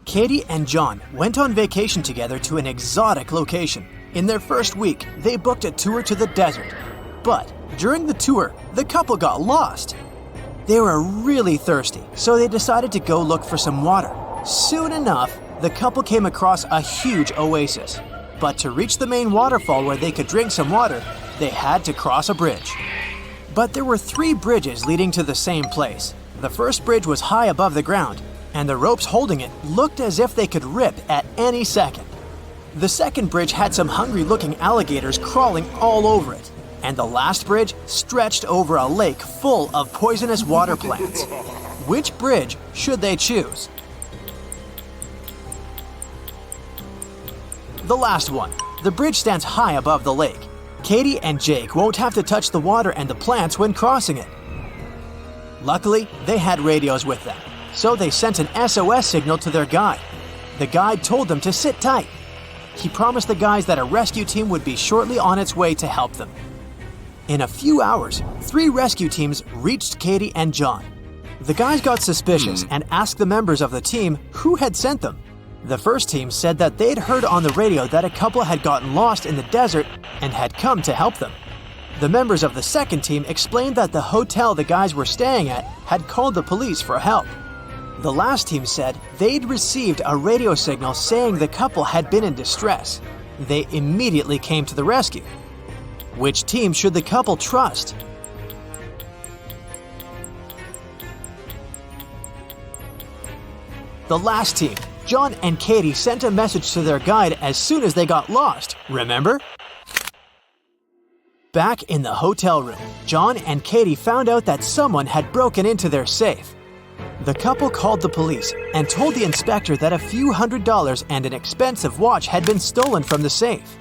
Katie and John went on vacation together to an exotic location. In their first week, they booked a tour to the desert. But during the tour, the couple got lost. They were really thirsty, so they decided to go look for some water. Soon enough, the couple came across a huge oasis. But to reach the main waterfall where they could drink some water, they had to cross a bridge. But there were 3 bridges leading to the same place. The first bridge was high above the ground, and the ropes holding it looked as if they could rip at any second. The second bridge had some hungry-looking alligators crawling all over it, and the last bridge stretched over a lake full of poisonous water plants. Which bridge should they choose? The last one. The bridge stands high above the lake. Katie and Jake won't have to touch the water and the plants when crossing it. Luckily, they had radios with them, so they sent an SOS signal to their guide. The guide told them to sit tight. He promised the guys that a rescue team would be shortly on its way to help them. In a few hours, 3 rescue teams reached Katie and John. The guys got suspicious and asked the members of the team who had sent them. The first team said that they'd heard on the radio that a couple had gotten lost in the desert and had come to help them. The members of the second team explained that the hotel the guys were staying at had called the police for help. The last team said they'd received a radio signal saying the couple had been in distress. They immediately came to the rescue. Which team should the couple trust? The last team. John and Katie sent a message to their guide as soon as they got lost, remember? Back in the hotel room, John and Katie found out that someone had broken into their safe. The couple called the police and told the inspector that a few $100s and an expensive watch had been stolen from the safe.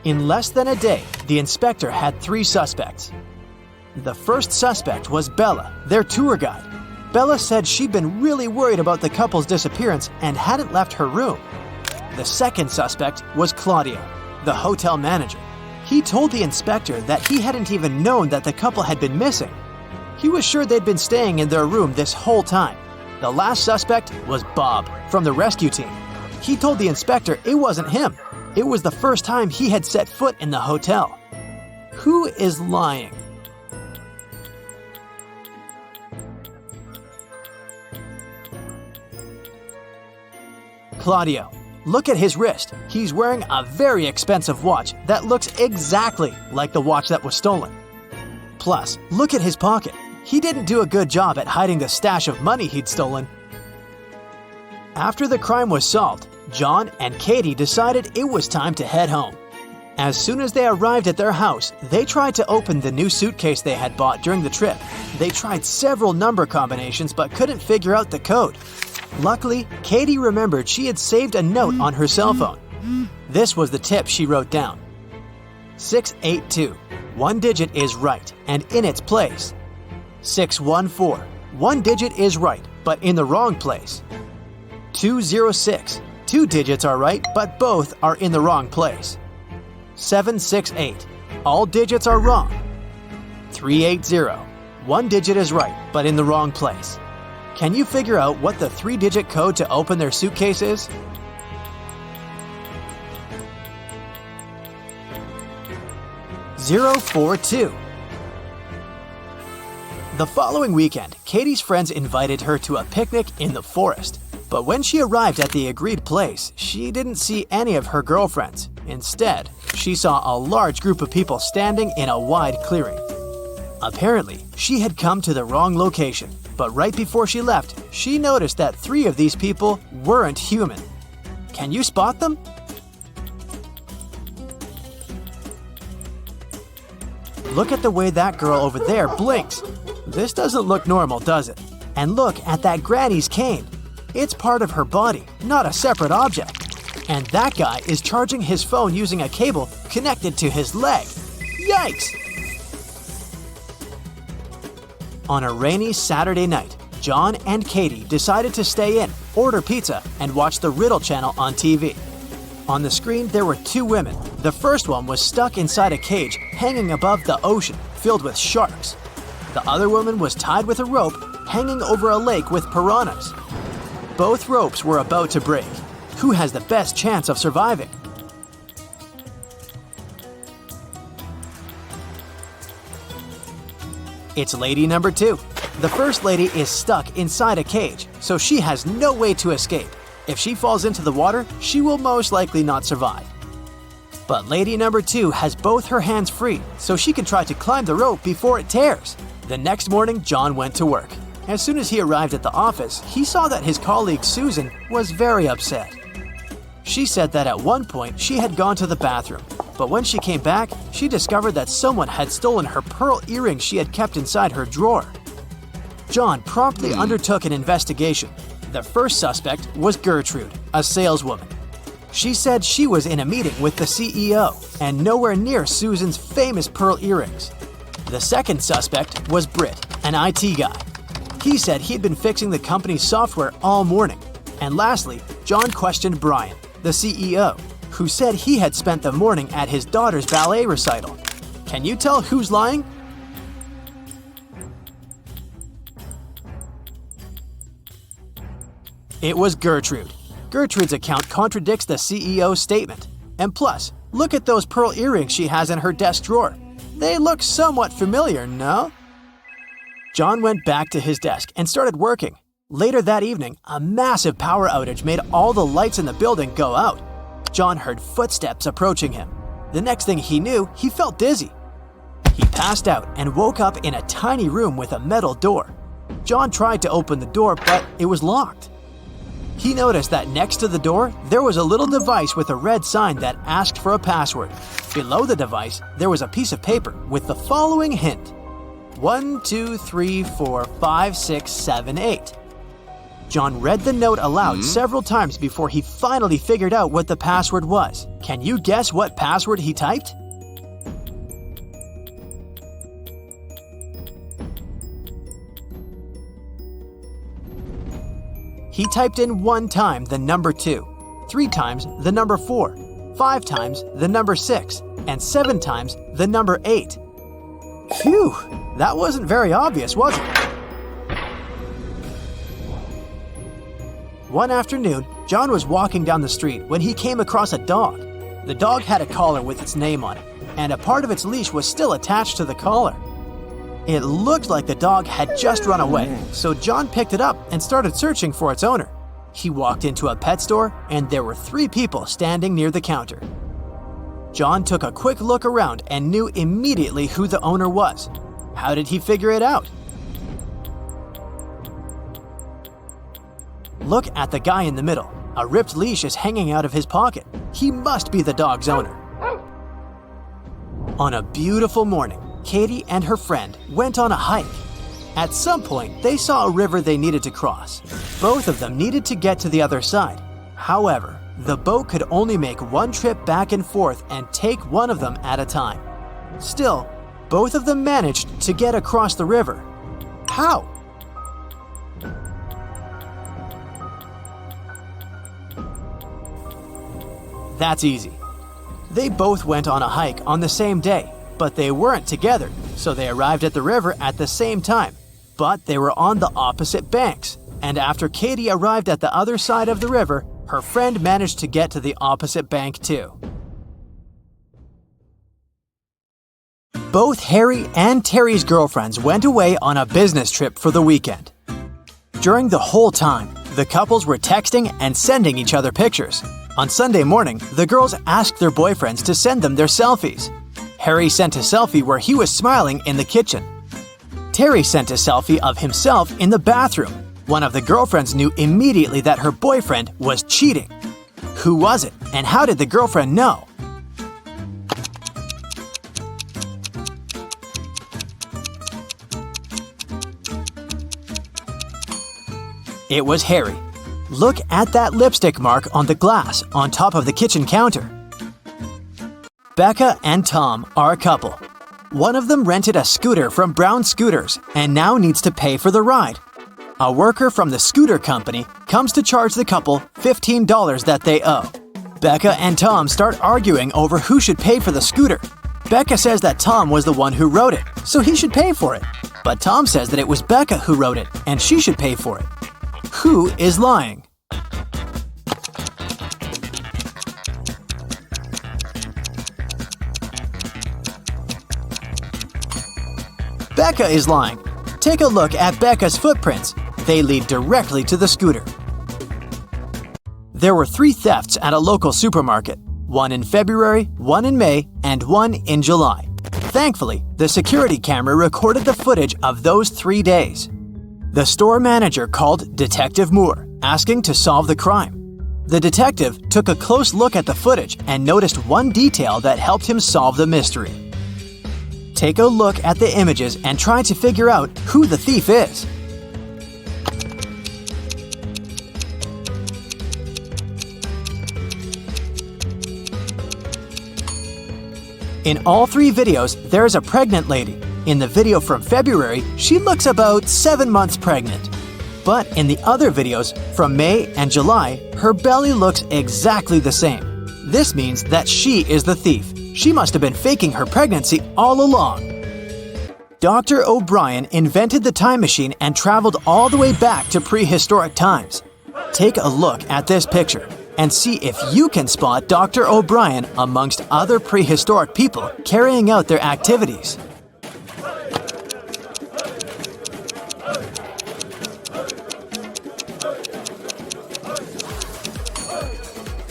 In less than a day, the inspector had 3 suspects. The first suspect was Bella, their tour guide. Bella said she'd been really worried about the couple's disappearance and hadn't left her room. The second suspect was Claudio, the hotel manager. He told the inspector that he hadn't even known that the couple had been missing. He was sure they'd been staying in their room this whole time. The last suspect was Bob from the rescue team. He told the inspector it wasn't him. It was the first time he had set foot in the hotel. Who is lying? Claudio. Look at his wrist. He's wearing a very expensive watch that looks exactly like the watch that was stolen. Plus, look at his pocket. He didn't do a good job at hiding the stash of money he'd stolen. After the crime was solved, John and Katie decided it was time to head home. As soon as they arrived at their house, they tried to open the new suitcase they had bought during the trip. They tried several number combinations but couldn't figure out the code. Luckily, Katie remembered she had saved a note on her cell phone. This was the tip she wrote down. 682. 1 digit is right and in its place. 614. 1 digit is right but in the wrong place. 206. 2 digits are right but both are in the wrong place. 768. All digits are wrong. 380. 1 digit is right but in the wrong place. Can you figure out what the 3-digit code to open their suitcase is? (042). The following weekend, Katie's friends invited her to a picnic in the forest. But when she arrived at the agreed place, she didn't see any of her girlfriends. Instead, she saw a large group of people standing in a wide clearing. Apparently, she had come to the wrong location, but right before she left, she noticed that 3 of these people weren't human. Can you spot them? Look at the way that girl over there blinks. This doesn't look normal, does it? And look at that granny's cane. It's part of her body, not a separate object. And that guy is charging his phone using a cable connected to his leg. Yikes! On a rainy Saturday night, John and Katie decided to stay in, order pizza, and watch the Riddle channel on TV. On the screen, there were 2 women. The first one was stuck inside a cage hanging above the ocean, filled with sharks. The other woman was tied with a rope, hanging over a lake with piranhas. Both ropes were about to break. Who has the best chance of surviving? It's lady number 2. The first lady is stuck inside a cage, so she has no way to escape. If she falls into the water, she will most likely not survive. But lady number 2 has both her hands free, so she can try to climb the rope before it tears. The next morning, John went to work. As soon as he arrived at the office, he saw that his colleague Susan was very upset. She said that at one point she had gone to the bathroom, but when she came back, she discovered that someone had stolen her pearl earrings she had kept inside her drawer. John promptly undertook an investigation. The first suspect was Gertrude, a saleswoman. She said she was in a meeting with the CEO and nowhere near Susan's famous pearl earrings. The second suspect was Britt, an IT guy. He said he'd been fixing the company's software all morning. And lastly, John questioned Brian, the CEO, who said he had spent the morning at his daughter's ballet recital. Can you tell who's lying? It was Gertrude. Gertrude's account contradicts the CEO's statement. And plus, look at those pearl earrings she has in her desk drawer. They look somewhat familiar, no? John went back to his desk and started working. Later that evening, a massive power outage made all the lights in the building go out. John heard footsteps approaching him. The next thing he knew, he felt dizzy. He passed out and woke up in a tiny room with a metal door. John tried to open the door, but it was locked. He noticed that next to the door, there was a little device with a red sign that asked for a password. Below the device, there was a piece of paper with the following hint: 1, 2, 3, 4, 5, 6, 7, 8. John read the note aloud several times before he finally figured out what the password was. Can you guess what password he typed? He typed in 1 time the number 2, 3 times the number 4, 5 times the number 6, and 7 times the number 8. Phew, that wasn't very obvious, was it? One afternoon, John was walking down the street when he came across a dog. The dog had a collar with its name on it, and a part of its leash was still attached to the collar. It looked like the dog had just run away, so John picked it up and started searching for its owner. He walked into a pet store, and there were 3 people standing near the counter. John took a quick look around and knew immediately who the owner was. How did he figure it out? Look at the guy in the middle. A ripped leash is hanging out of his pocket. He must be the dog's owner. On a beautiful morning, Katie and her friend went on a hike. At some point, they saw a river they needed to cross. Both of them needed to get to the other side. However, the boat could only make one trip back and forth and take one of them at a time. Still, both of them managed to get across the river. How? That's easy. They both went on a hike on the same day, but they weren't together, so they arrived at the river at the same time. But they were on the opposite banks, and after Katie arrived at the other side of the river, her friend managed to get to the opposite bank too. Both Harry and Terry's girlfriends went away on a business trip for the weekend. During the whole time, the couples were texting and sending each other pictures. On Sunday morning, the girls asked their boyfriends to send them their selfies. Harry sent a selfie where he was smiling in the kitchen. Terry sent a selfie of himself in the bathroom. One of the girlfriends knew immediately that her boyfriend was cheating. Who was it, and how did the girlfriend know? It was Harry. Look at that lipstick mark on the glass on top of the kitchen counter. Becca and Tom are a couple. One of them rented a scooter from Brown Scooters and now needs to pay for the ride. A worker from the scooter company comes to charge the couple $15 that they owe. Becca and Tom start arguing over who should pay for the scooter. Becca says that Tom was the one who wrote it, so he should pay for it. But Tom says that it was Becca who wrote it and she should pay for it. Who is lying? Becca is lying. Take a look at Becca's footprints. They lead directly to the scooter. There were 3 thefts at a local supermarket. One in February, one in May, and one in July. Thankfully, the security camera recorded the footage of those 3 days. The store manager called Detective Moore, asking to solve the crime. The detective took a close look at the footage and noticed one detail that helped him solve the mystery. Take a look at the images and try to figure out who the thief is. In all 3 videos, there is a pregnant lady. In the video from February, she looks about 7 months pregnant. But in the other videos, from May and July, her belly looks exactly the same. This means that she is the thief. She must have been faking her pregnancy all along. Dr. O'Brien invented the time machine and traveled all the way back to prehistoric times. Take a look at this picture and see if you can spot Dr. O'Brien amongst other prehistoric people carrying out their activities.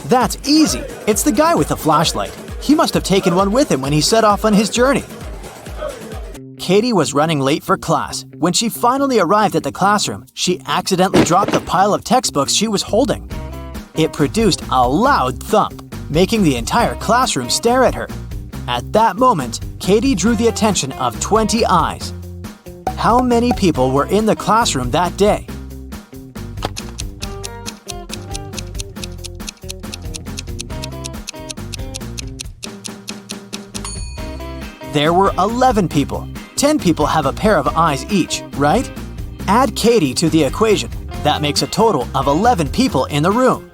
That's easy. It's the guy with the flashlight. He must have taken one with him when he set off on his journey. Katie was running late for class. When she finally arrived at the classroom, she accidentally dropped the pile of textbooks she was holding. It produced a loud thump, making the entire classroom stare at her. At that moment, Katie drew the attention of 20 eyes. How many people were in the classroom that day? There were 11 people. 10 people have a pair of eyes each, right? Add Katie to the equation. That makes a total of 11 people in the room.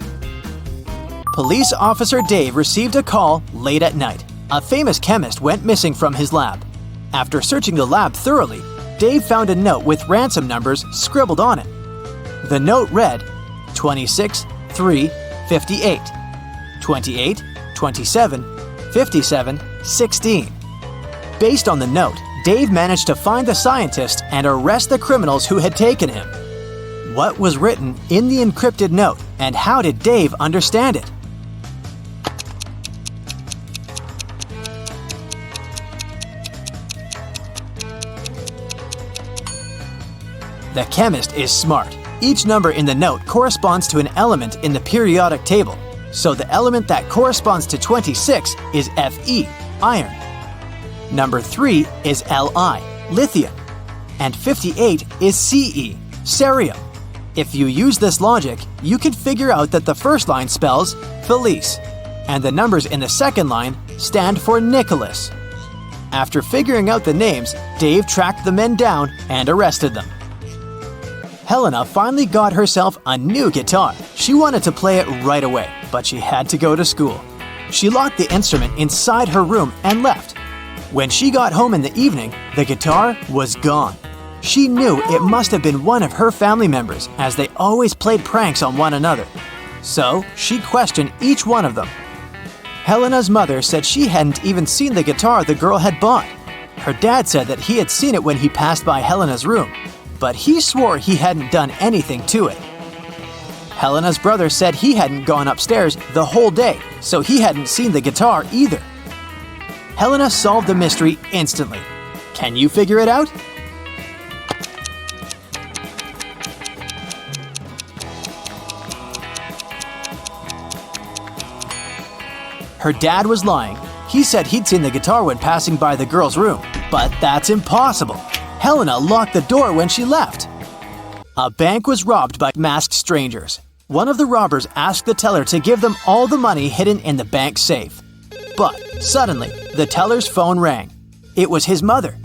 Police officer Dave received a call late at night. A famous chemist went missing from his lab. After searching the lab thoroughly, Dave found a note with ransom numbers scribbled on it. The note read 26 3 58, 28 27 57 16. Based on the note, Dave managed to find the scientist and arrest the criminals who had taken him. What was written in the encrypted note, and how did Dave understand it? The chemist is smart. Each number in the note corresponds to an element in the periodic table. So the element that corresponds to 26 is Fe, iron. Number 3 is Li, lithium. And 58 is Ce, cerium. If you use this logic, you can figure out that the first line spells Felice, and the numbers in the second line stand for Nicholas. After figuring out the names, Dave tracked the men down and arrested them. Helena finally got herself a new guitar. She wanted to play it right away, but she had to go to school. She locked the instrument inside her room and left. When she got home in the evening, the guitar was gone. She knew it must have been one of her family members, as they always played pranks on one another. So she questioned each one of them. Helena's mother said she hadn't even seen the guitar the girl had bought. Her dad said that he had seen it when he passed by Helena's room, but he swore he hadn't done anything to it. Helena's brother said he hadn't gone upstairs the whole day, so he hadn't seen the guitar either. Helena solved the mystery instantly. Can you figure it out? Her dad was lying. He said he'd seen the guitar when passing by the girl's room, but that's impossible. Helena locked the door when she left. A bank was robbed by masked strangers. One of the robbers asked the teller to give them all the money hidden in the bank safe. But suddenly, the teller's phone rang. It was his mother.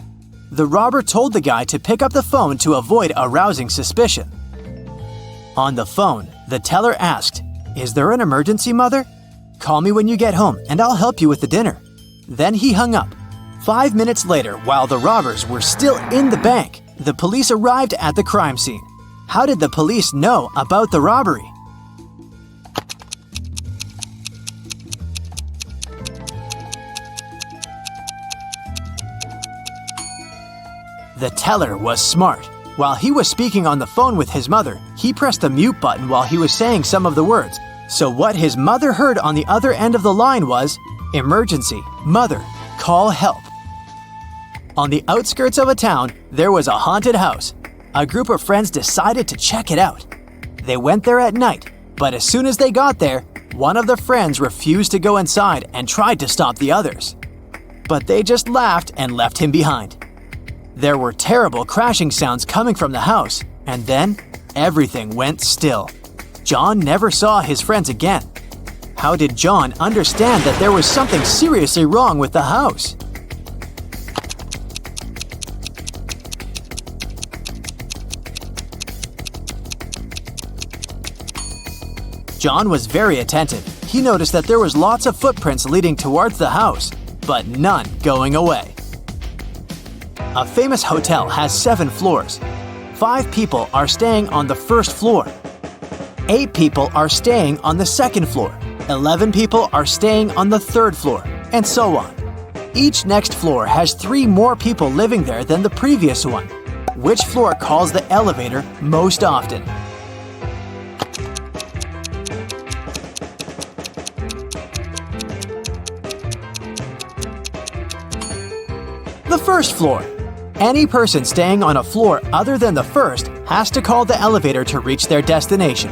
The robber told the guy to pick up the phone to avoid arousing suspicion. On the phone, the teller asked, "Is there an emergency, Mother? Call me when you get home and I'll help you with the dinner." Then he hung up. 5 minutes later, while the robbers were still in the bank, the police arrived at the crime scene. How did the police know about the robbery? The teller was smart. While he was speaking on the phone with his mother, he pressed the mute button while he was saying some of the words. So what his mother heard on the other end of the line was, "Emergency, mother, call help." On the outskirts of a town, there was a haunted house. A group of friends decided to check it out. They went there at night, but as soon as they got there, one of the friends refused to go inside and tried to stop the others. But they just laughed and left him behind. There were terrible crashing sounds coming from the house, and then everything went still. John never saw his friends again. How did John understand that there was something seriously wrong with the house? John was very attentive. He noticed that there was lots of footprints leading towards the house, but none going away. A famous hotel has 7 floors. 5 people are staying on the first floor. 8 people are staying on the second floor. 11 people are staying on the third floor, and so on. Each next floor has 3 more people living there than the previous one. Which floor calls the elevator most often? The first floor. Any person staying on a floor other than the first has to call the elevator to reach their destination.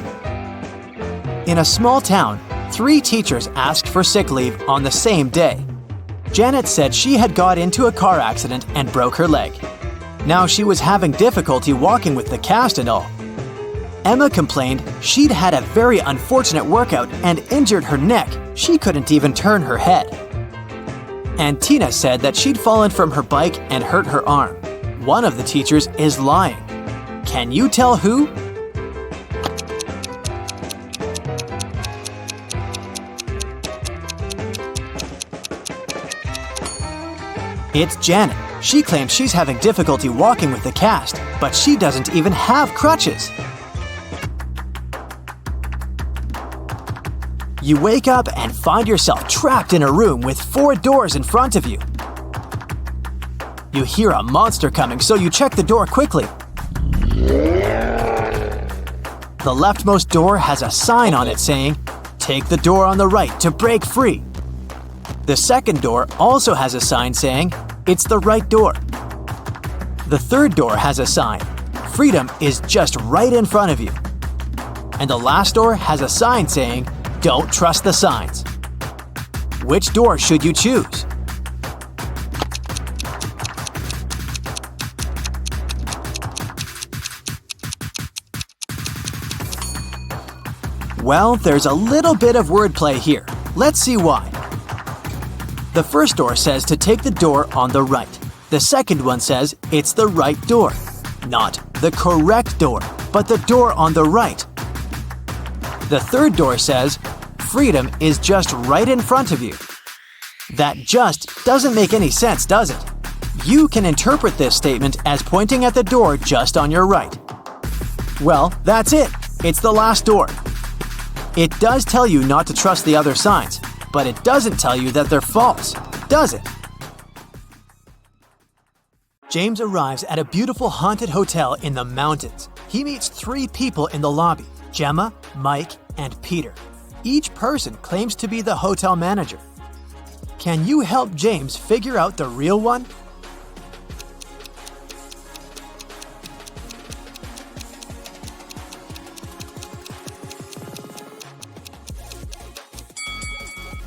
In a small town, 3 teachers asked for sick leave on the same day. Janet said she had got into a car accident and broke her leg. Now she was having difficulty walking with the cast and all. Emma complained she'd had a very unfortunate workout and injured her neck. She couldn't even turn her head. And Tina said that she'd fallen from her bike and hurt her arm. One of the teachers is lying. Can you tell who? It's Janet. She claims she's having difficulty walking with the cast, but she doesn't even have crutches. You wake up and find yourself trapped in a room with 4 doors in front of you. You hear a monster coming, so you check the door quickly. The leftmost door has a sign on it saying, "Take the door on the right to break free." The second door also has a sign saying, "It's the right door." The third door has a sign, "Freedom is just right in front of you." And the last door has a sign saying, "Don't trust the signs." Which door should you choose? Well, there's a little bit of wordplay here. Let's see why. The first door says to take the door on the right. The second one says it's the right door. Not the correct door, but the door on the right. The third door says, "Freedom is just right in front of you." That just doesn't make any sense, does it? You can interpret this statement as pointing at the door just on your right. Well, that's it. It's the last door. It does tell you not to trust the other signs, but it doesn't tell you that they're false, does it? James arrives at a beautiful haunted hotel in the mountains. He meets 3 people in the lobby, Gemma, Mike, and Peter. Each person claims to be the hotel manager. Can you help James figure out the real one?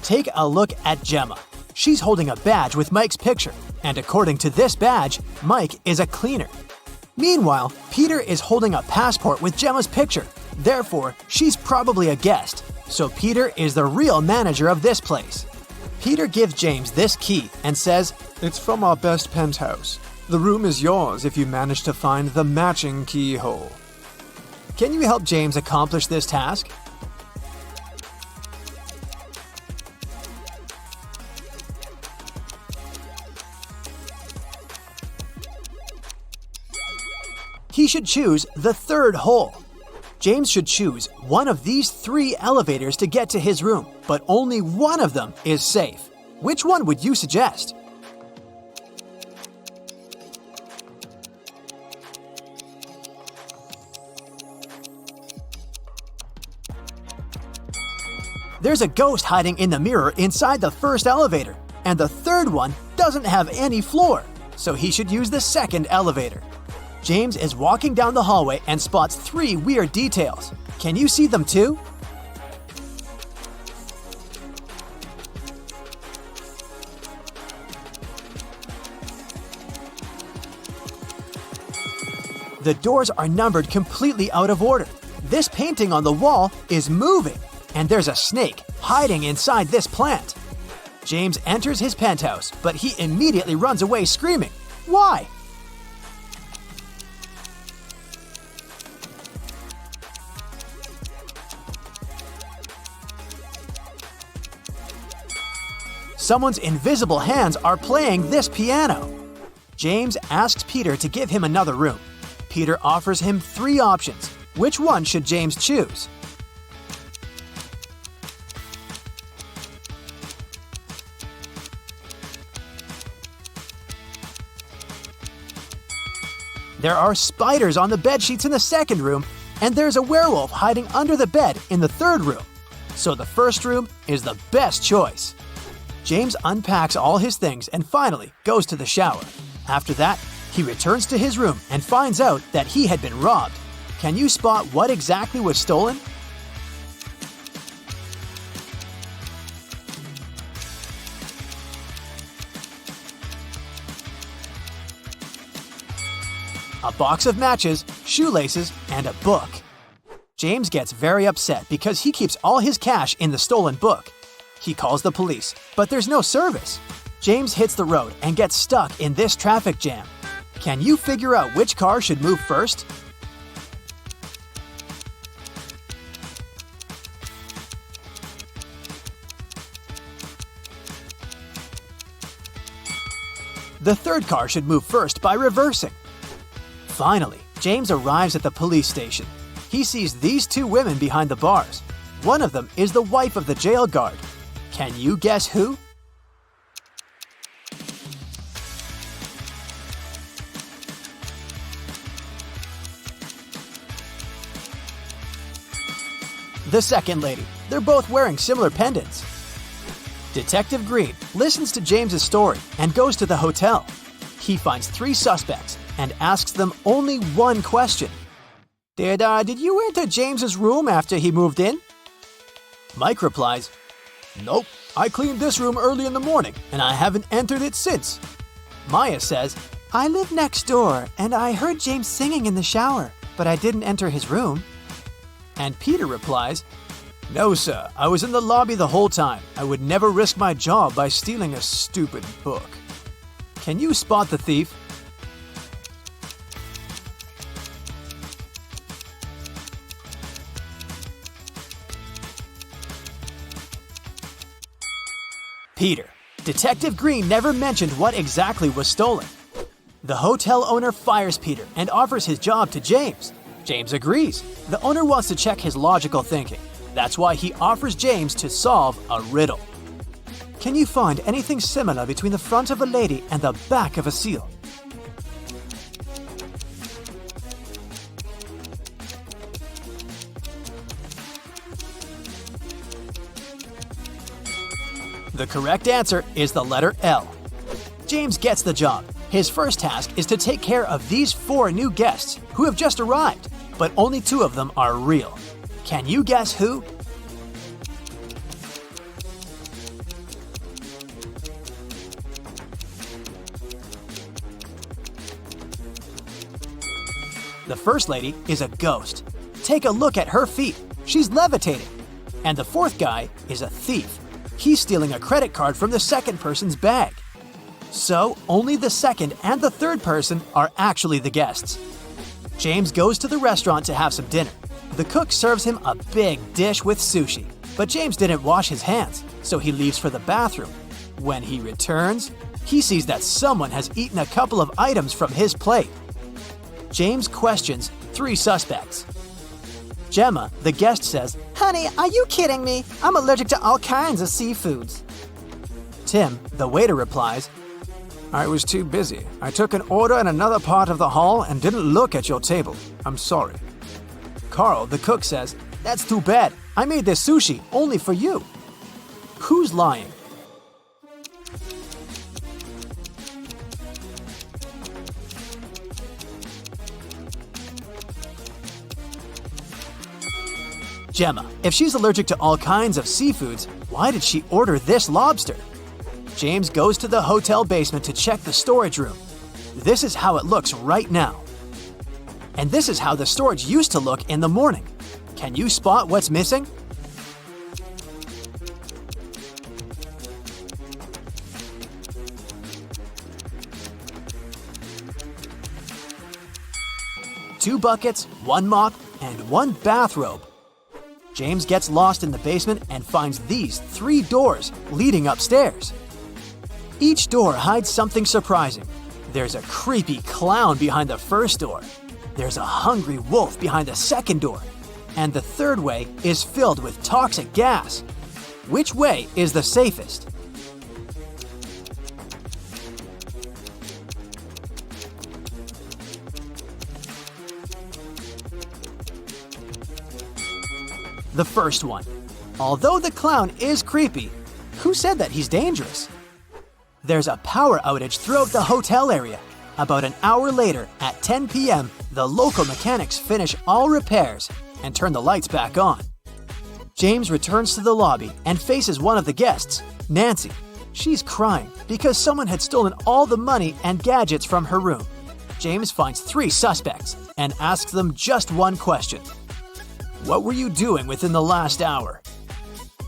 Take a look at Gemma. She's holding a badge with Mike's picture, and according to this badge, Mike is a cleaner. Meanwhile, Peter is holding a passport with Gemma's picture. Therefore, she's probably a guest. So Peter is the real manager of this place. Peter gives James this key and says, "It's from our best penthouse. The room is yours if you manage to find the matching keyhole." Can you help James accomplish this task? He should choose the third hole. James should choose one of these 3 elevators to get to his room, but only one of them is safe. Which one would you suggest? There's a ghost hiding in the mirror inside the first elevator, and the third one doesn't have any floor, so he should use the second elevator. James is walking down the hallway and spots 3 weird details. Can you see them too? The doors are numbered completely out of order. This painting on the wall is moving, and there's a snake hiding inside this plant. James enters his penthouse, but he immediately runs away screaming. Why? Someone's invisible hands are playing this piano. James asks Peter to give him another room. Peter offers him 3 options. Which one should James choose? There are spiders on the bedsheets in the second room, and there's a werewolf hiding under the bed in the third room. So the first room is the best choice. James unpacks all his things and finally goes to the shower. After that, he returns to his room and finds out that he had been robbed. Can you spot what exactly was stolen? A box of matches, shoelaces, and a book. James gets very upset because he keeps all his cash in the stolen book. He calls the police, but there's no service. James hits the road and gets stuck in this traffic jam. Can you figure out which car should move first? The third car should move first by reversing. Finally, James arrives at the police station. He sees these 2 women behind the bars. One of them is the wife of the jail guard. Can you guess who? The second lady. They're both wearing similar pendants. Detective Green listens to James's story and goes to the hotel. He finds 3 suspects and asks them only one question. Did you enter James's room after he moved in? Mike replies, Nope, I cleaned this room early in the morning and I haven't entered it since. Maya says, I live next door and I heard James singing in the shower, but I didn't enter his room. And Peter replies, No, sir, I was in the lobby the whole time. I would never risk my job by stealing a stupid book. Can you spot the thief? Peter. Detective Green never mentioned what exactly was stolen. The hotel owner fires Peter and offers his job to James. James agrees. The owner wants to check his logical thinking. That's why he offers James to solve a riddle. Can you find anything similar between the front of a lady and the back of a seal? The correct answer is the letter L. James gets the job. His first task is to take care of these 4 new guests who have just arrived, but only 2 of them are real. Can you guess who? The first lady is a ghost. Take a look at her feet. She's levitating. And the 4th guy is a thief. He's stealing a credit card from the second person's bag. So, only the second and the third person are actually the guests. James goes to the restaurant to have some dinner. The cook serves him a big dish with sushi, but James didn't wash his hands, so he leaves for the bathroom. When he returns, he sees that someone has eaten a couple of items from his plate. James questions 3 suspects. Gemma, the guest, says, Honey, are you kidding me? I'm allergic to all kinds of seafoods. Tim, the waiter, replies, I was too busy. I took an order in another part of the hall and didn't look at your table. I'm sorry. Carl, the cook, says, That's too bad. I made this sushi only for you. Who's lying? Gemma, if she's allergic to all kinds of seafoods, why did she order this lobster? James goes to the hotel basement to check the storage room. This is how it looks right now. And this is how the storage used to look in the morning. Can you spot what's missing? Two buckets, one mop, and one bathrobe. James gets lost in the basement and finds these 3 doors leading upstairs. Each door hides something surprising. There's a creepy clown behind the first door. There's a hungry wolf behind the second door. And the third way is filled with toxic gas. Which way is the safest? The first one. Although the clown is creepy, who said that he's dangerous? There's a power outage throughout the hotel area. About an hour later, at 10 p.m., the local mechanics finish all repairs and turn the lights back on. James returns to the lobby and faces one of the guests, Nancy. She's crying because someone had stolen all the money and gadgets from her room. James finds 3 suspects and asks them just one question. What were you doing within the last hour?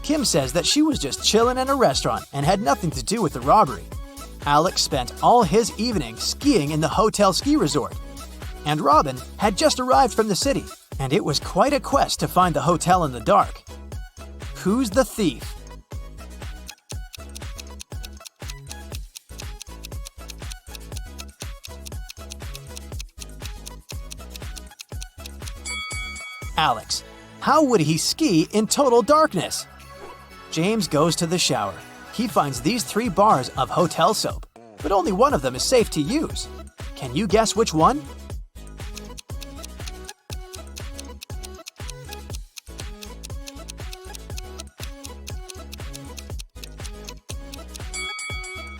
Kim says that she was just chilling in a restaurant and had nothing to do with the robbery. Alex spent all his evening skiing in the hotel ski resort. And Robin had just arrived from the city, and it was quite a quest to find the hotel in the dark. Who's the thief? Alex. How would he ski in total darkness? James goes to the shower. He finds these 3 bars of hotel soap, but only one of them is safe to use. Can you guess which one?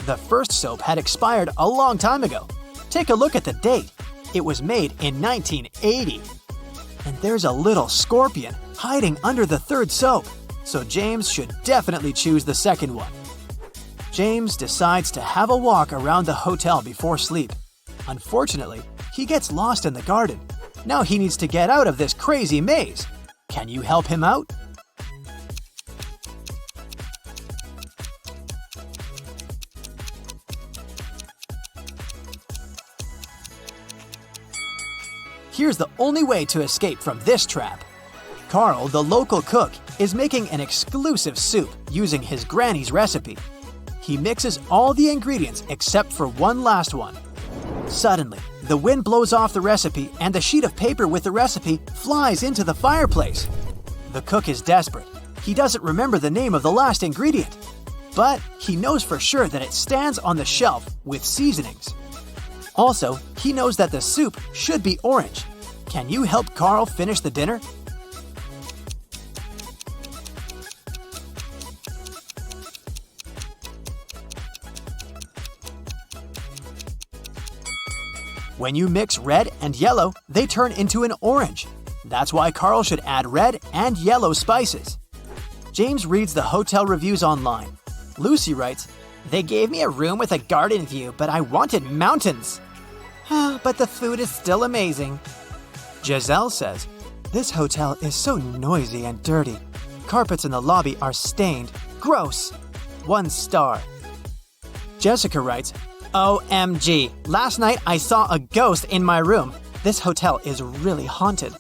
The first soap had expired a long time ago. Take a look at the date. It was made in 1980. And there's a little scorpion hiding under the 3rd soap, so James should definitely choose the second one. James decides to have a walk around the hotel before sleep. Unfortunately, he gets lost in the garden. Now he needs to get out of this crazy maze. Can you help him out? Here's the only way to escape from this trap. Carl, the local cook, is making an exclusive soup using his granny's recipe. He mixes all the ingredients except for one last one. Suddenly, the wind blows off the recipe and the sheet of paper with the recipe flies into the fireplace. The cook is desperate. He doesn't remember the name of the last ingredient, but he knows for sure that it stands on the shelf with seasonings. Also, he knows that the soup should be orange. Can you help Carl finish the dinner? When you mix red and yellow, they turn into an orange. That's why Carl should add red and yellow spices. James reads the hotel reviews online. Lucy writes, "They gave me a room with a garden view, but I wanted mountains." But the food is still amazing. Giselle says, "This hotel is so noisy and dirty. Carpets in the lobby are stained. Gross. 1 star. Jessica writes, "OMG, last night I saw a ghost in my room. This hotel is really haunted."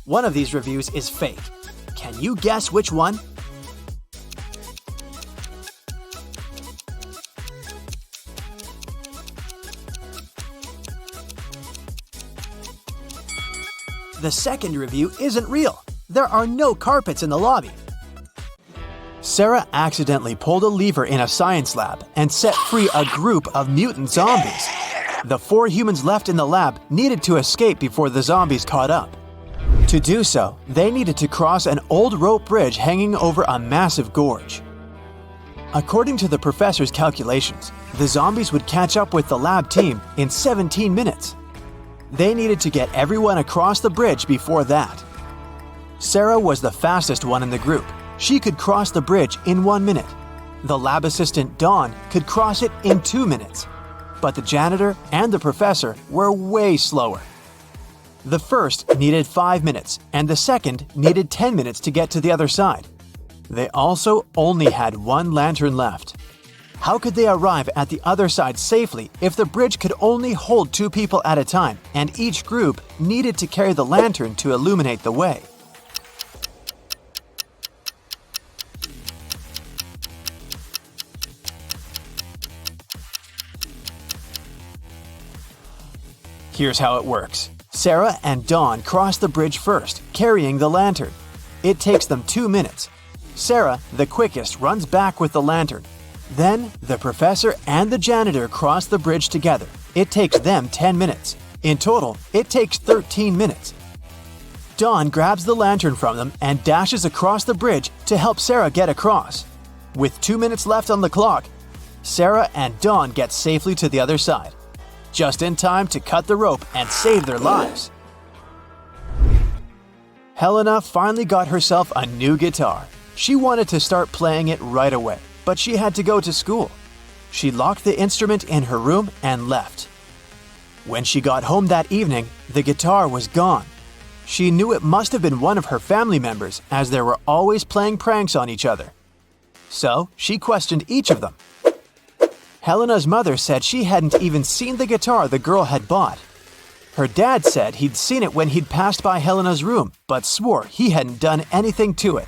One of these reviews is fake. Can you guess which one? The second review isn't real. There are no carpets in the lobby. Sarah accidentally pulled a lever in a science lab and set free a group of mutant zombies. The 4 humans left in the lab needed to escape before the zombies caught up. To do so, they needed to cross an old rope bridge hanging over a massive gorge. According to the professor's calculations, the zombies would catch up with the lab team in 17 minutes. They needed to get everyone across the bridge before that. Sarah was the fastest one in the group. She could cross the bridge in 1 minute. The lab assistant, Dawn, could cross it in 2 minutes. But the janitor and the professor were way slower. The first needed 5 minutes, and the second needed 10 minutes to get to the other side. They also only had 1 lantern left. How could they arrive at the other side safely if the bridge could only hold 2 people at a time, and each group needed to carry the lantern to illuminate the way? Here's how it works. Sarah and Dawn cross the bridge first, carrying the lantern. It takes them 2 minutes. Sarah, the quickest, runs back with the lantern. Then, the professor and the janitor cross the bridge together. It takes them 10 minutes. In total, it takes 13 minutes. Dawn grabs the lantern from them and dashes across the bridge to help Sarah get across. With 2 minutes left on the clock, Sarah and Dawn get safely to the other side, just in time to cut the rope and save their lives. Helena finally got herself a new guitar. She wanted to start playing it right away, but she had to go to school. She locked the instrument in her room and left. When she got home that evening, the guitar was gone. She knew it must have been one of her family members, as they were always playing pranks on each other. So she questioned each of them. Helena's mother said she hadn't even seen the guitar the girl had bought. Her dad said he'd seen it when he'd passed by Helena's room, but swore he hadn't done anything to it.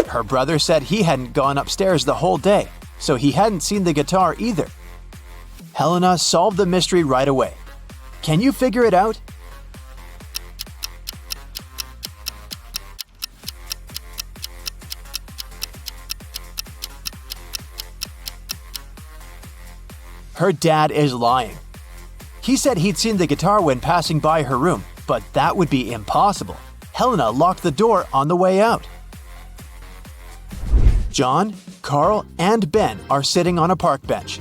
Her brother said he hadn't gone upstairs the whole day, so he hadn't seen the guitar either. Helena solved the mystery right away. Can you figure it out? Her dad is lying. He said he'd seen the guitar when passing by her room, but that would be impossible. Helena locked the door on the way out. John, Carl, and Ben are sitting on a park bench.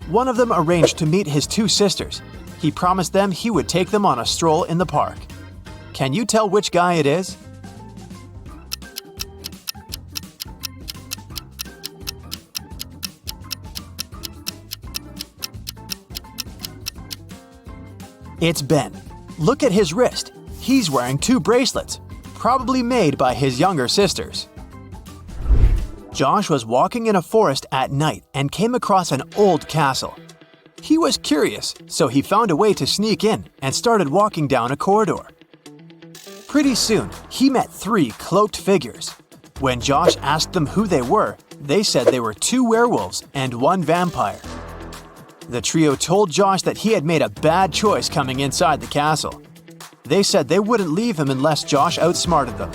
One of them arranged to meet his 2 sisters. He promised them he would take them on a stroll in the park. Can you tell which guy it is? It's Ben. Look at his wrist. He's wearing 2 bracelets, probably made by his younger sisters. Josh was walking in a forest at night and came across an old castle. He was curious, so he found a way to sneak in and started walking down a corridor. Pretty soon, he met 3 cloaked figures. When Josh asked them who they were, they said they were 2 werewolves and 1 vampire. The trio told Josh that he had made a bad choice coming inside the castle. They said they wouldn't leave him unless Josh outsmarted them.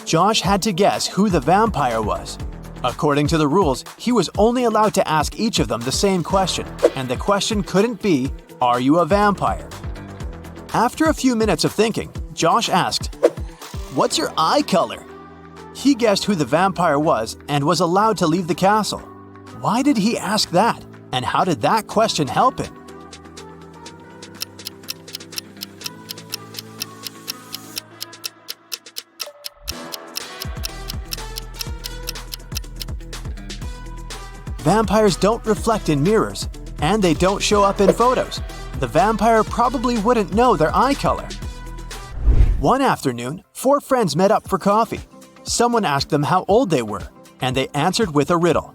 Josh had to guess who the vampire was. According to the rules, he was only allowed to ask each of them the same question, and the question couldn't be, "Are you a vampire?" After a few minutes of thinking, Josh asked, "What's your eye color?" He guessed who the vampire was and was allowed to leave the castle. Why did he ask that? And how did that question help him? Vampires don't reflect in mirrors, and they don't show up in photos. The vampire probably wouldn't know their eye color. One afternoon, 4 friends met up for coffee. Someone asked them how old they were, and they answered with a riddle.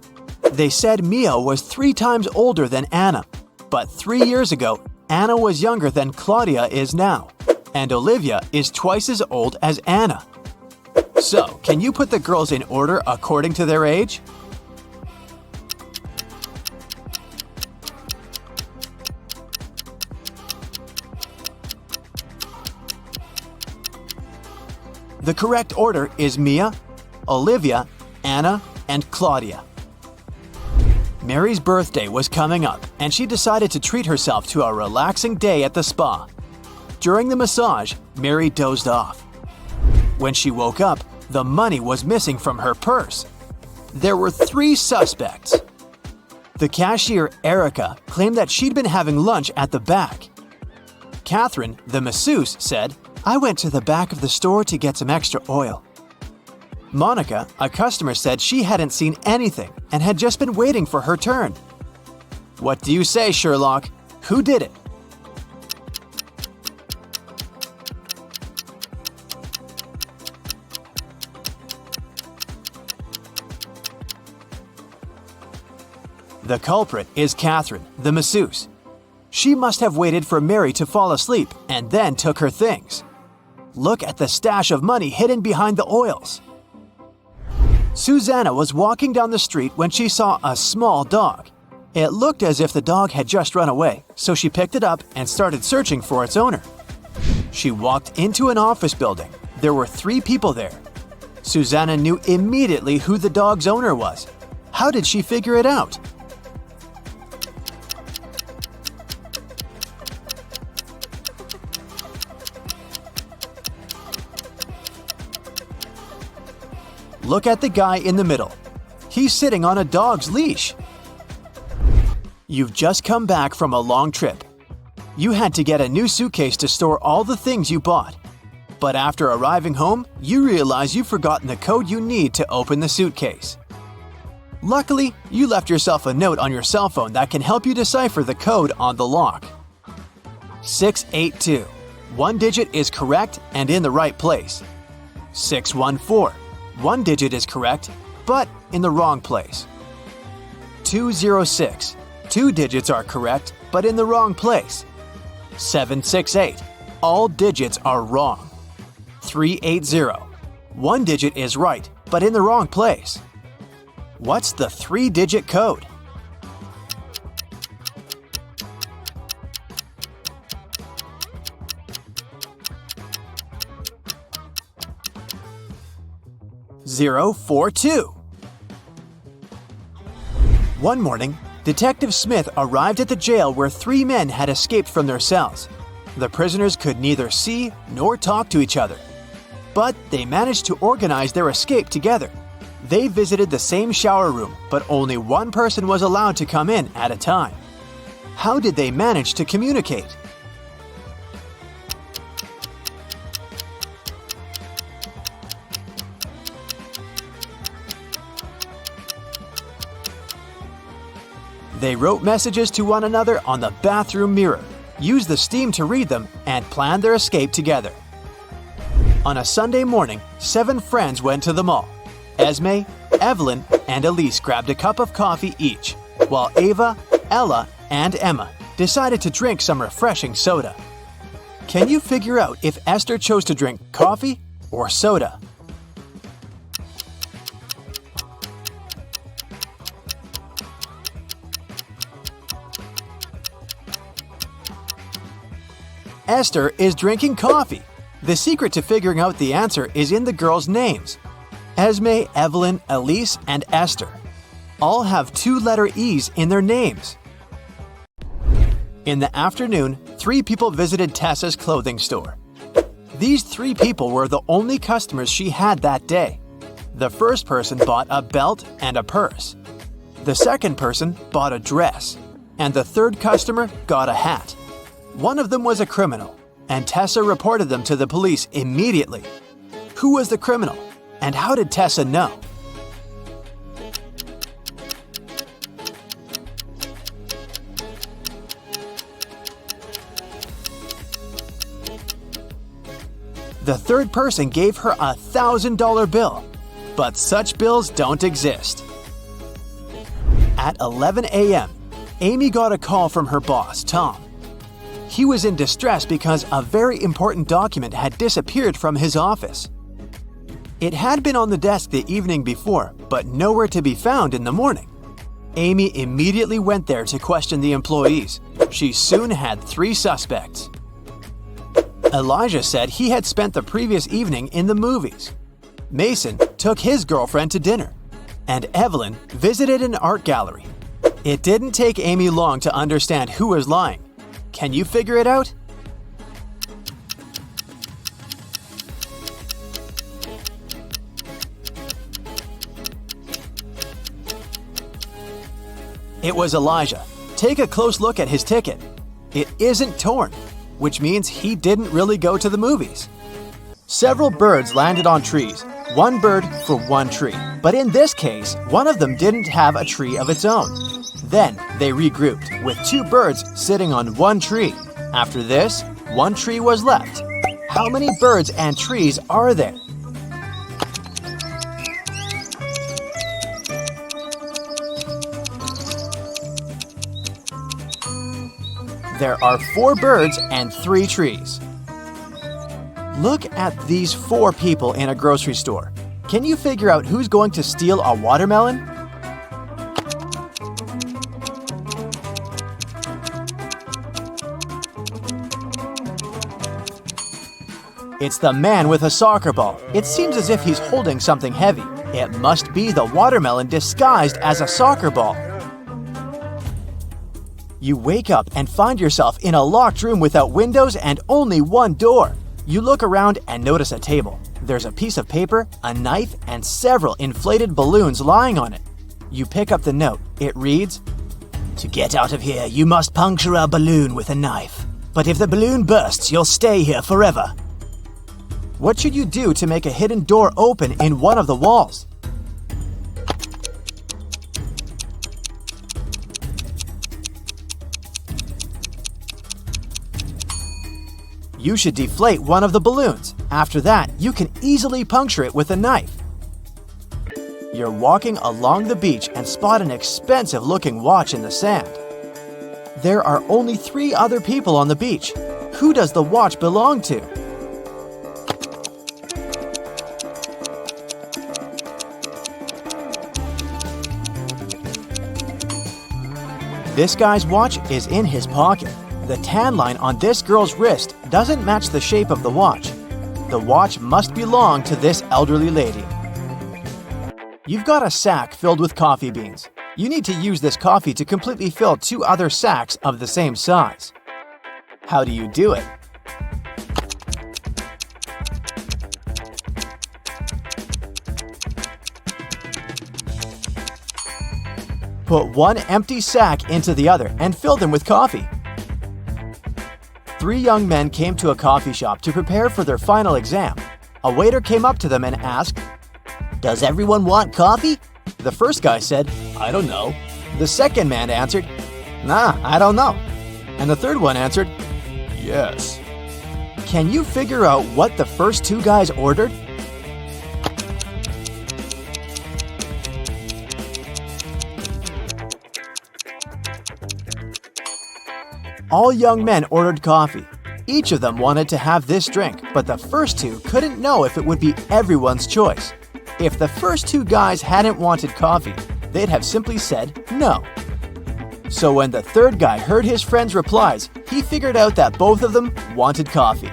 They said Mia was 3 times older than Anna, but 3 years ago, Anna was younger than Claudia is now, and Olivia is twice as old as Anna. So, can you put the girls in order according to their age? The correct order is Mia, Olivia, Anna, and Claudia. Mary's birthday was coming up, and she decided to treat herself to a relaxing day at the spa. During the massage, Mary dozed off. When she woke up, the money was missing from her purse. There were 3 suspects. The cashier, Erica, claimed that she'd been having lunch at the back. Catherine, the masseuse, said, "I went to the back of the store to get some extra oil." Monica, a customer, said she hadn't seen anything and had just been waiting for her turn. What do you say, Sherlock? Who did it? The culprit is Catherine, the masseuse. She must have waited for Mary to fall asleep and then took her things. Look at the stash of money hidden behind the oils. Susanna was walking down the street when she saw a small dog. It looked as if the dog had just run away, so she picked it up and started searching for its owner. She walked into an office building. There were 3 people there. Susanna knew immediately who the dog's owner was. How did she figure it out? Look at the guy in the middle. He's sitting on a dog's leash. You've just come back from a long trip. You had to get a new suitcase to store all the things you bought. But after arriving home, you realize you've forgotten the code you need to open the suitcase. Luckily, you left yourself a note on your cell phone that can help you decipher the code on the lock. 682. 1 digit is correct and in the right place. 614. 1 digit is correct, but in the wrong place. 206. 2 digits are correct, but in the wrong place. 768. All digits are wrong. 380. 1 digit is right, but in the wrong place. What's the 3-digit code? (042). One morning, Detective Smith arrived at the jail where 3 men had escaped from their cells. The prisoners could neither see nor talk to each other. But they managed to organize their escape together. They visited the same shower room, but only one person was allowed to come in at a time. How did they manage to communicate? They wrote messages to one another on the bathroom mirror, used the steam to read them, and planned their escape together. On a Sunday morning, 7 friends went to the mall. Esme, Evelyn, and Elise grabbed a cup of coffee each, while Ava, Ella, and Emma decided to drink some refreshing soda. Can you figure out if Esther chose to drink coffee or soda? Esther is drinking coffee. The secret to figuring out the answer is in the girls' names. Esme, Evelyn, Elise, and Esther all have 2-letter E's in their names. In the afternoon, 3 people visited Tessa's clothing store. These 3 people were the only customers she had that day. The first person bought a belt and a purse. The second person bought a dress. And the third customer got a hat. One of them was a criminal, and Tessa reported them to the police immediately. Who was the criminal, and how did Tessa know? The third person gave her a $1,000 bill, but such bills don't exist. At 11 a.m., Amy got a call from her boss, Tom. He was in distress because a very important document had disappeared from his office. It had been on the desk the evening before, but nowhere to be found in the morning. Amy immediately went there to question the employees. She soon had 3 suspects. Elijah said he had spent the previous evening in the movies. Mason took his girlfriend to dinner. And Evelyn visited an art gallery. It didn't take Amy long to understand who was lying. Can you figure it out? It was Elijah. Take a close look at his ticket. It isn't torn, which means he didn't really go to the movies. Several birds landed on trees, one bird for one tree. But in this case, one of them didn't have a tree of its own. Then they regrouped, with two birds sitting on one tree. After this, one tree was left. How many birds and trees are there? There are 4 birds and 3 trees. Look at these 4 people in a grocery store. Can you figure out who's going to steal a watermelon? It's the man with a soccer ball. It seems as if he's holding something heavy. It must be the watermelon disguised as a soccer ball. You wake up and find yourself in a locked room without windows and only one door. You look around and notice a table. There's a piece of paper, a knife, and several inflated balloons lying on it. You pick up the note. It reads, "To get out of here, you must puncture a balloon with a knife. But if the balloon bursts, you'll stay here forever." What should you do to make a hidden door open in one of the walls? You should deflate one of the balloons. After that, you can easily puncture it with a knife. You're walking along the beach and spot an expensive-looking watch in the sand. There are only 3 other people on the beach. Who does the watch belong to? This guy's watch is in his pocket. The tan line on this girl's wrist doesn't match the shape of the watch. The watch must belong to this elderly lady. You've got a sack filled with coffee beans. You need to use this coffee to completely fill 2 other sacks of the same size. How do you do it? Put one empty sack into the other and fill them with coffee. 3 young men came to a coffee shop to prepare for their final exam. A waiter came up to them and asked, "Does everyone want coffee?" The first guy said, "I don't know." The second man answered, "Nah, I don't know." And the third one answered, "Yes." Can you figure out what the first 2 guys ordered? All young men ordered coffee. Each of them wanted to have this drink, but the first 2 couldn't know if it would be everyone's choice. If the first 2 guys hadn't wanted coffee, they'd have simply said no. So when the third guy heard his friend's replies, he figured out that both of them wanted coffee.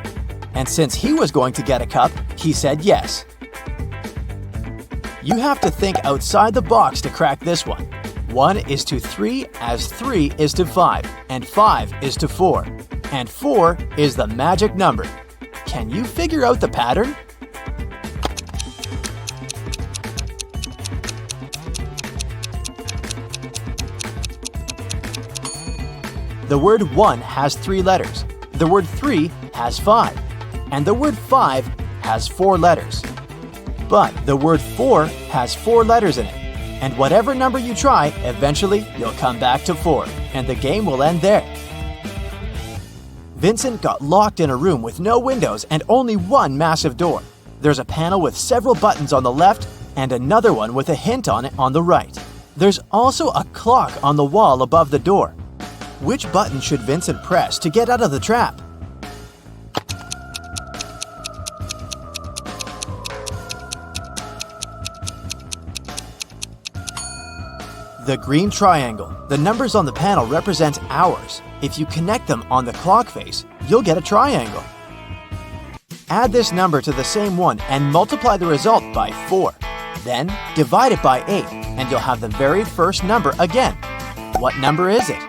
And since he was going to get a cup, he said yes. You have to think outside the box to crack this one. 1 is to 3 as 3 is to 5, and 5 is to 4. And 4 is the magic number. Can you figure out the pattern? The word 1 has 3 letters. The word 3 has 5. And the word 5 has 4 letters. But the word 4 has 4 letters in it. And whatever number you try, eventually you'll come back to 4, and the game will end there. Vincent got locked in a room with no windows and only one massive door. There's a panel with several buttons on the left and another one with a hint on it on the right. There's also a clock on the wall above the door. Which button should Vincent press to get out of the trap? The green triangle. The numbers on the panel represent hours. If you connect them on the clock face, you'll get a triangle. Add this number to the same one and multiply the result by 4. Then divide it by 8 and you'll have the very first number again. What number is it?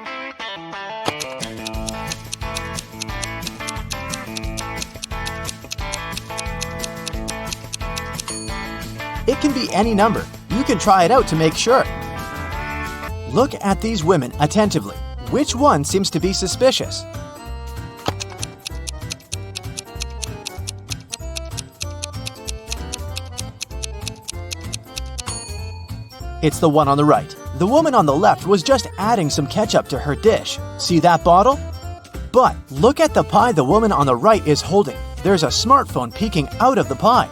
It can be any number. You can try it out to make sure. Look at these women attentively. Which one seems to be suspicious? It's the one on the right. The woman on the left was just adding some ketchup to her dish. See that bottle? But look at the pie the woman on the right is holding. There's a smartphone peeking out of the pie.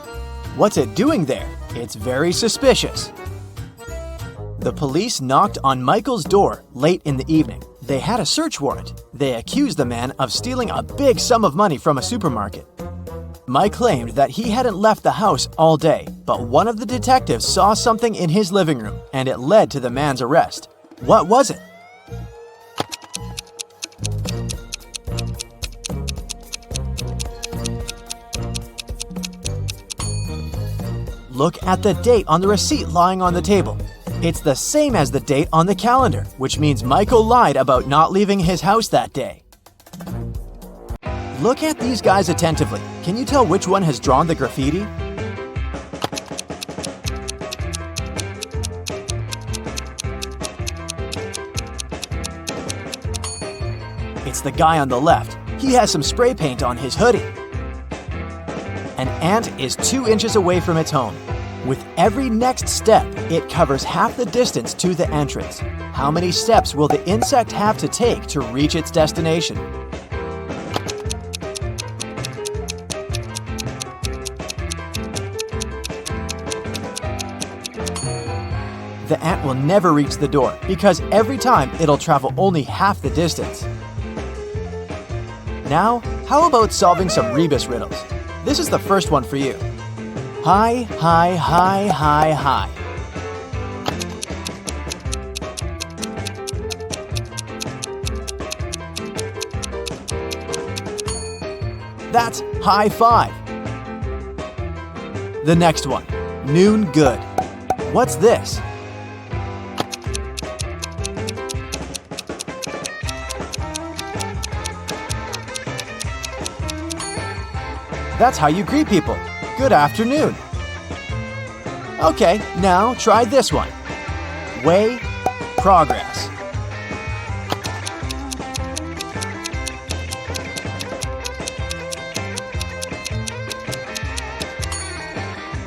What's it doing there? It's very suspicious. The police knocked on Michael's door late in the evening. They had a search warrant. They accused the man of stealing a big sum of money from a supermarket. Mike claimed that he hadn't left the house all day, but one of the detectives saw something in his living room, and it led to the man's arrest. What was it? Look at the date on the receipt lying on the table. It's the same as the date on the calendar, which means Michael lied about not leaving his house that day. Look at these guys attentively. Can you tell which one has drawn the graffiti? It's the guy on the left. He has some spray paint on his hoodie. An ant is 2 inches away from its home. With every next step, it covers half the distance to the entrance. How many steps will the insect have to take to reach its destination? The ant will never reach the door because every time it'll travel only half the distance. Now, how about solving some rebus riddles? This is the first one for you. High, high, high, high, high. That's high five. The next one, noon good. What's this? That's how you greet people. Good afternoon. Okay, now try this one. Way, progress.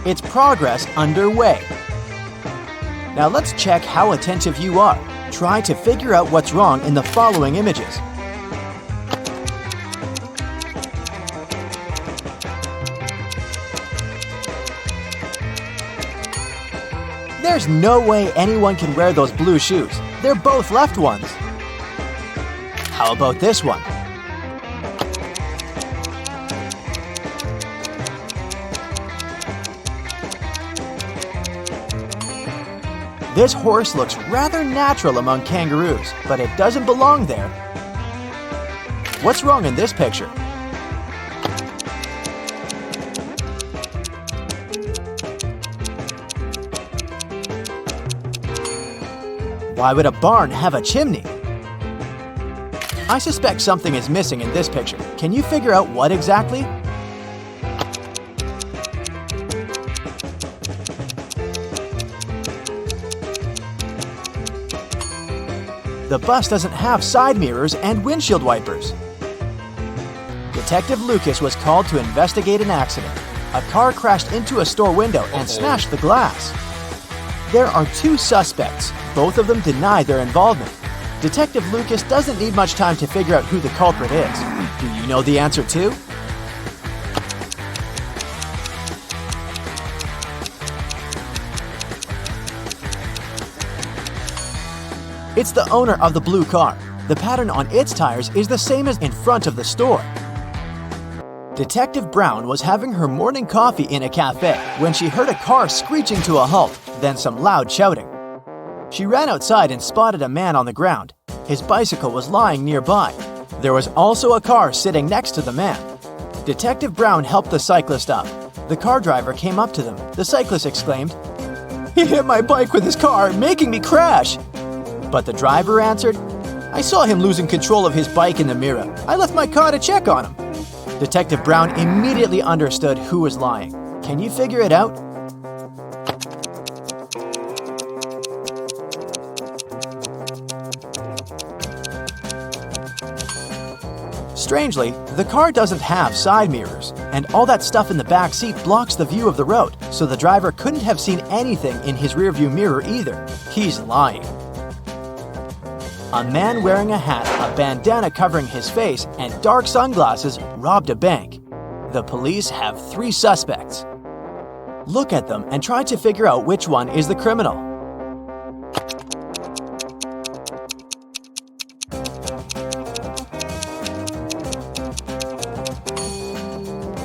It's progress underway. Now let's check how attentive you are. Try to figure out what's wrong in the following images. There's no way anyone can wear those blue shoes. They're both left ones. How about this one? This horse looks rather natural among kangaroos, but it doesn't belong there. What's wrong in this picture? Why would a barn have a chimney? I suspect something is missing in this picture. Can you figure out what exactly? The bus doesn't have side mirrors and windshield wipers. Detective Lucas was called to investigate an accident. A car crashed into a store window and smashed the glass. There are 2 suspects. Both of them deny their involvement. Detective Lucas doesn't need much time to figure out who the culprit is. Do you know the answer too? It's the owner of the blue car. The pattern on its tires is the same as in front of the store. Detective Brown was having her morning coffee in a cafe when she heard a car screeching to a halt, then some loud shouting. She ran outside and spotted a man on the ground. His bicycle was lying nearby. There was also a car sitting next to the man. Detective Brown helped the cyclist up. The car driver came up to them. The cyclist exclaimed, "He hit my bike with his car, making me crash." But the driver answered, "I saw him losing control of his bike in the mirror. I left my car to check on him." Detective Brown immediately understood who was lying. Can you figure it out? Strangely, the car doesn't have side mirrors, and all that stuff in the back seat blocks the view of the road, so the driver couldn't have seen anything in his rearview mirror either. He's lying. A man wearing a hat, a bandana covering his face, and dark sunglasses robbed a bank. The police have 3 suspects. Look at them and try to figure out which one is the criminal.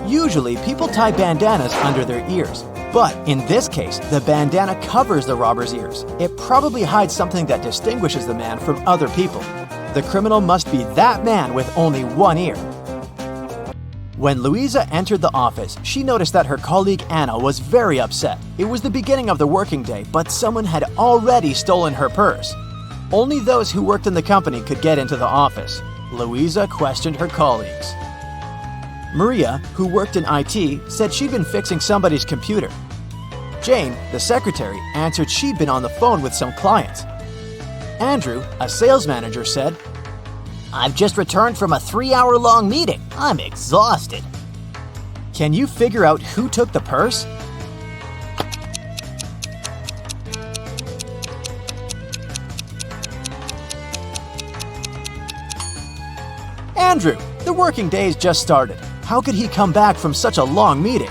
Usually, people tie bandanas under their ears. But in this case, the bandana covers the robber's ears. It probably hides something that distinguishes the man from other people. The criminal must be that man with only one ear. When Louisa entered the office, she noticed that her colleague Anna was very upset. It was the beginning of the working day, but someone had already stolen her purse. Only those who worked in the company could get into the office. Louisa questioned her colleagues. Maria, who worked in IT, said she'd been fixing somebody's computer. Jane, the secretary, answered she'd been on the phone with some clients. Andrew, a sales manager, said, I've just returned from a 3-hour-long meeting. I'm exhausted. Can you figure out who took the purse? Andrew, the working day's just started. How could he come back from such a long meeting?